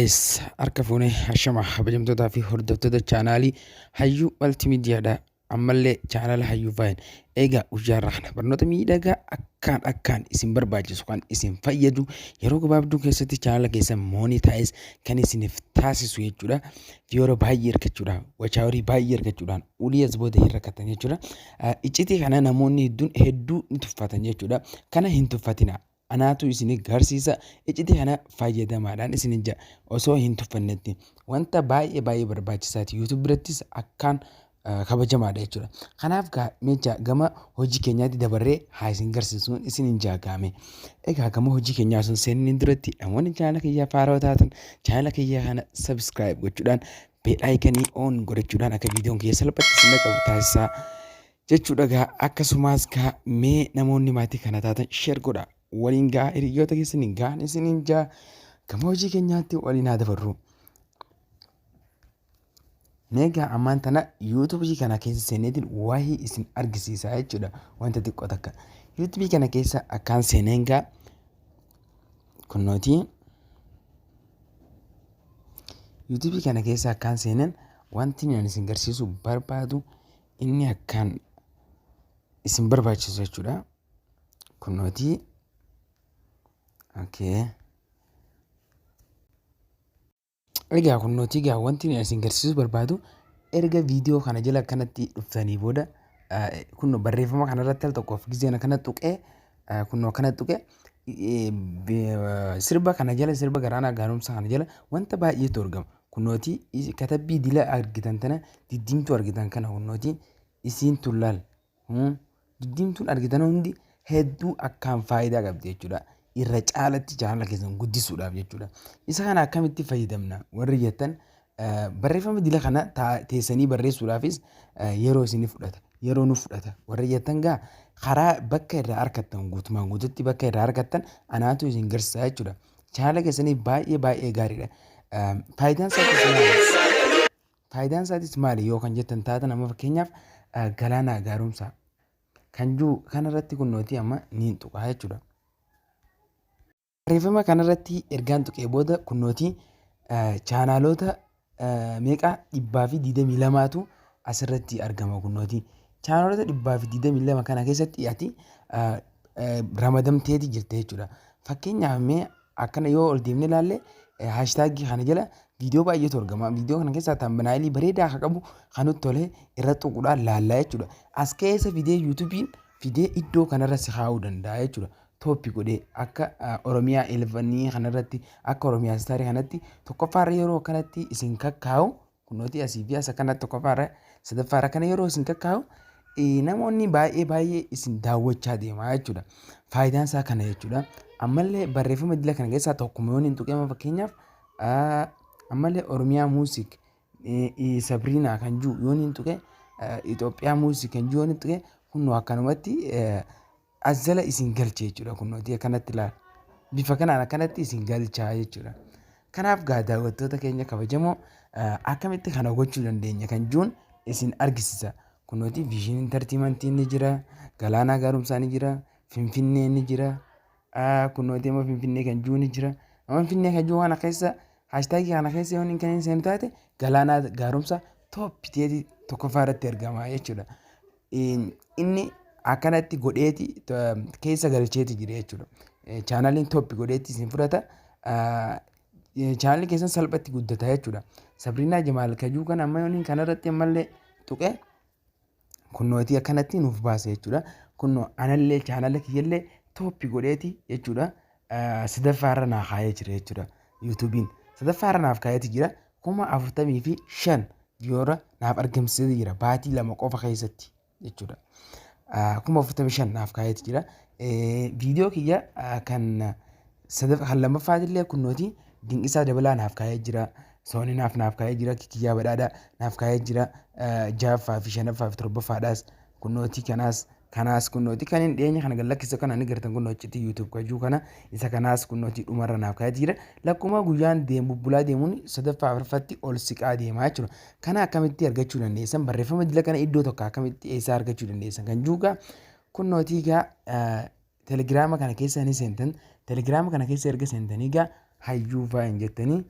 Harka fuunee hashama kabajamtootaa fi hordoftoota chaanaalii Hayyuu Maltiimiidiyaadha. Ammallee chaanaala Hayyuu Vaayeen. Egaa guyyaarraa kana barnoota miidhagaa akkaan isin barbaachisu kan isin fayyadu yeroo gabaabduu keessatti chaanaala keessan moonitaayiz kan isiniif taasisu jechuudha. Viyoora baay'ee argachuudhaan, wachaaworii baay'ee argachuudhaan ulii asboota hin rakkatan jechuudha. Iccitii kana namoonni hedduu ni tuffatan jechuudha. Kana hin tuffatina. Anaatu isin garsiisa iccitii kana fayyadamaadhaan isin ija osoo hin tuffannetti wanta baay'ee barbaachisaati. YouTube birattis akkaan kabajamaadha jechuudha. Kanaaf meeshaa gama hojii keenyaatti dabarree haa isin garsiisuun isin hin jaagame. Egaa gama hojii keenyaa sun seenin duratti namoonni chaanala kiyyaa faaraa taatan chaanala kiyyaa kana subscribe gochuudhaan beelaayikanii on godhachuudhaan akka viidiyoon kiyya salphatti isin qabu taasisaa jechuudha. Akkasumas mee namoonni maatii kana taatan share godhaa. Waliin hiriyoota keessaniin gahan isiniin jaa gama hojii keenyaatti waliin haa dabarru. Meegaa ammaan tana yuutuubii kana keessa seeneetiin waa'ee isin argisiisaa jechuudha. Wanta xiqqoo takka yuutuubii kana keessa akkaan seeneen kunnootii yuutuubii kana keessa akkaan seeneen wanti ani isin garsiisuu barbaadu inni akkaan isin barbaachisu jechuudha. Kunnootii egaa kunnootii wanti ani isin garsiisuu barbaadu erga viidiyoo kana jala kanatti dhuftanii booda kunnoo barreeffama kanarratti al tokkoof gizeen kana tuqee kunnoo kana tuqee sirba kana jala sirba garaanaa gaarumsa kana jala wanta baay'eetu argama. Kunnootii katabbii dila argitan tana diddiimtuu argitan kana kunnootii isiin tullaal diddiimtuun argitan hundi hedduu akkaan faayidaa qabdi jechuudha. Irra caalatti chaanala keessan guddisuudhaaf jechuudha. Isa kana akkamitti fayyadamna warri jettan barreeffama dila kana teessanii barreessuudhaafis yeroo isin fudhata. Yeroo nu fudhata. Warri jettan karaa bakka irraa argattan guutumaan guututti bakka irraa argattan anaatu isin garsiisa jechuudha. Chaanala keessanii baay'ee gaariidha. Faayidaan isaatis maali yoo kan jettan taatan amma fakkeenyaaf galaanaa gaarumsaa kan jiru kanarratti kunnootii amma ni tuqaa jechuudha. Barreeffama kanarratti ergaan tuqee booda kunnootii chaanaalota meeqaa 122tu asirratti argama. Kunnootii chaanaalota 122 kana keessatti dhiyaati ramadamteeti jirti jechuudha. Fakkeenyaaf mee akkana yoo ol deemnee ilaalle haashtaagii kana jala viidiyoo baay'eetu argama. Viidiyoo kana keessaa tambinaayilii bareedaa akka qabu kanutti tolee irra tuquudhaan laallaa jechuudha. As keessa fidee yuutuubiin fidee iddoo kanarra si kaa'uu danda'a jechuudha. Tooppi godhee akka Oromiyaa 11 kanarratti akka Oromiyaa Staarii kanatti tokkoffaarra yeroo kanatti isin kakkaa'u kunnootii asii fi as kanatti tokkoffaarra sadaffaarra kana yeroo isin kakkaa'u namoonni baay'ee isin daawwachaa deemaa jechuudha. Faayidaan isaa kana jechuudha. Ammallee barreeffama dila kana keessaa tokkuma yoo hin tuqeema fakkeenyaaf ammallee Oromiyaa Muuziik Sabriinaa kan jiru yoo hin tuqe Itoophiyaa Muuziik kan jiru yoo hin tuqe kunnoo akkanumatti azala isin galchee jechuudha. Kunnootii akkanatti ilaala. Bifa kanaan akkanatti isin galchaa jechuudha. Kanaaf daawwattoota keenya kabajamoo akkamitti kana gochuu dandeenya kan jiruun isin argisiisa. Kunnootii Viizhin Intartiimentii ni jira, Galaanaa Gaarumsaa ni jira, Finfinnee ni jira. Kunnootii immoo Finfinnee kan jiru ni jira. Finfinnee kan jiru kana keessa haashtaagii kana keessa yoo hin kanneen seenu taate Galaanaa Gaarumsaa tooppiteetii tokkoffaa irratti argama jechuudha. Inni akkanatti godheeti keessa galcheeti jira jechuudha. Chaanaliin tooppi godheeti isin fudhata. Chaanalii keessan salphatti guddata jechuudha. Sabriinaa Jamaal Kajuu kan amma yooniin kanarratti ammallee tuqe kunnootii akkanatti nuuf baasa jechuudha. Kunnoo anallee chaanala kiyyallee tooppi godheeti jechuudha. Sadaffaarra naaf kaa'ee jira jechuudha. yuutuubiin sadaffaarra naaf kaa'eeti jira. 45,000 viyoora naaf argamsiisee jira. Baatii 2 qofa keessatti jechuudha. 45,000 naaf kaa'eeti jira. Viidiyoo kiyya kan lammaffaatiillee kunnootii Dinqisaa Dabalaa naaf kaa'ee jira. Soonii naaf kaa'ee jira. Kiyyaa Badhaadhaa naaf kaa'ee jira. 6ffaa fi 5ffaa fi 7ffaadhaas kunnootii kanaas kunnootii kan hin dhiyeenya kana gallakkisa kana ni gartan kunnoochitti YouTube kajuu kana isa kanaas kunnootii dhumarra naaf kaa'ee jira. Lakkuma guyyaan bulaa deemuun sadaffaa afurfatti ol siqaa deemaa jechuudha. Kana akkamitti argachuu dandeessan barreeffama dila kana iddoo tokko akkamitti eessaa argachuu dandeessan kan juugaa kunnootii telegiraama kana keessa ni seentan telegiraama kana keessa erga seentanii Hayyuu Vaayeen jettanii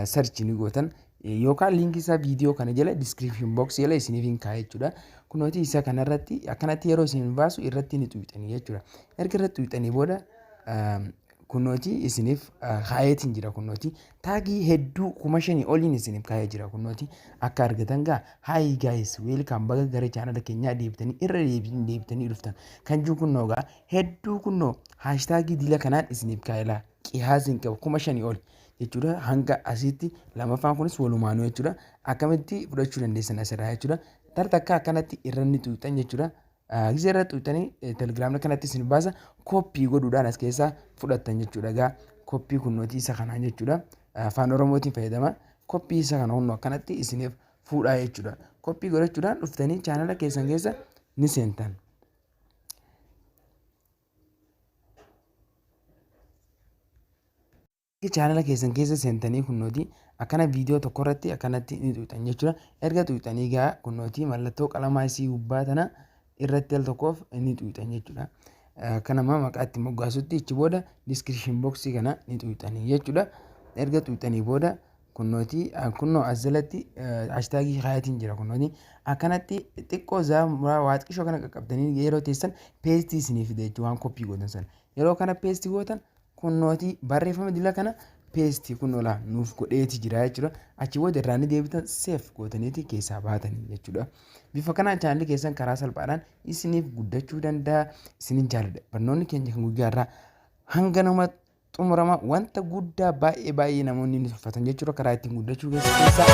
search ni gootan yookaan linkii isaa viidiyoo kana jala description box jala isiniif hin kaa'e jechuudha. Kunooti isa kanarratti akkanatti yeroo isin baasu irratti ni xuuxanii jechuudha. Erga irratti xuuxanii booda kunooti isiniif kaa'eetiin jira. Kunooti taagii hedduu 5,000 oliin isiniif kaa'ee jira. Kunooti akka argatan gaa hi guys welcome baga gara chaanala keenyaa deebitanii irra deebitanii dhuftan kan jiru kunoo gaa hedduu kunoo haashtaagii dila kanaan isiniif kaa'eela qiyaasiin qabu 5,000 ol jechuudha. Hanga asitti lamaffaan kunis walumaanuu jechuudha. Akkamitti fudhachuu dandeessan asirraa jechuudha. Tartakka akkanatti irra ni xuuxan jechuudha. Gisee irra xuuxanii telegiraamii kanatti isin baasa koppii godhuudhaan as keessaa fudhattan jechuudha. Gaa koppii kunnootii isa kanaan jechuudha. Afaan Oromootiin fayyadama. Koppii isa kana hunduu akkanatti isiniif fuudhaa jechuudha. Koppii godhachuudhaan dhuftanii chaanala keessan keessa ni seentan. Chaanala keessan keessa seentanii kunnootii akkana viidiyoo tokko irratti akkanatti ni xuuxan jechuudha. Erga xuuxanii gaa kunnootii mallattoo qalamaa isii gubbaa tana irratti al tokkoof ni xuuxan jechuudha. Kanama maqaa itti moggaasutti ichi booda description boxii kana ni xuuxanii jechuudha. Erga xuuxanii booda kunnootii kunnoo as jalatti hashtagii kaayaatiin jira. Kunnootii akkanatti xiqqoo waaxqishoo kana qaqqabdanii yeroo teessan peestii isiniif fide jechuudha. Waan koppii gootan sana yeroo kana peestii gootan kunnootii barreeffama dila kana peestii kunnoola nuuf godheeti jira jechuudha. Achi booda irraa ni deebitan seef gootaniiti keessaa baatanii jechuudha. Bifa kanaan chaanalli keessan karaa salphaadhaan isiniif guddachuu danda'a. Isinin jaalladha. Barnoonni keenya kan guyyaa irraa hanga nama xumurama wanta guddaa baay'ee namoonni ni tuffatan jechuudha. Karaa ittiin guddachuu keessaa.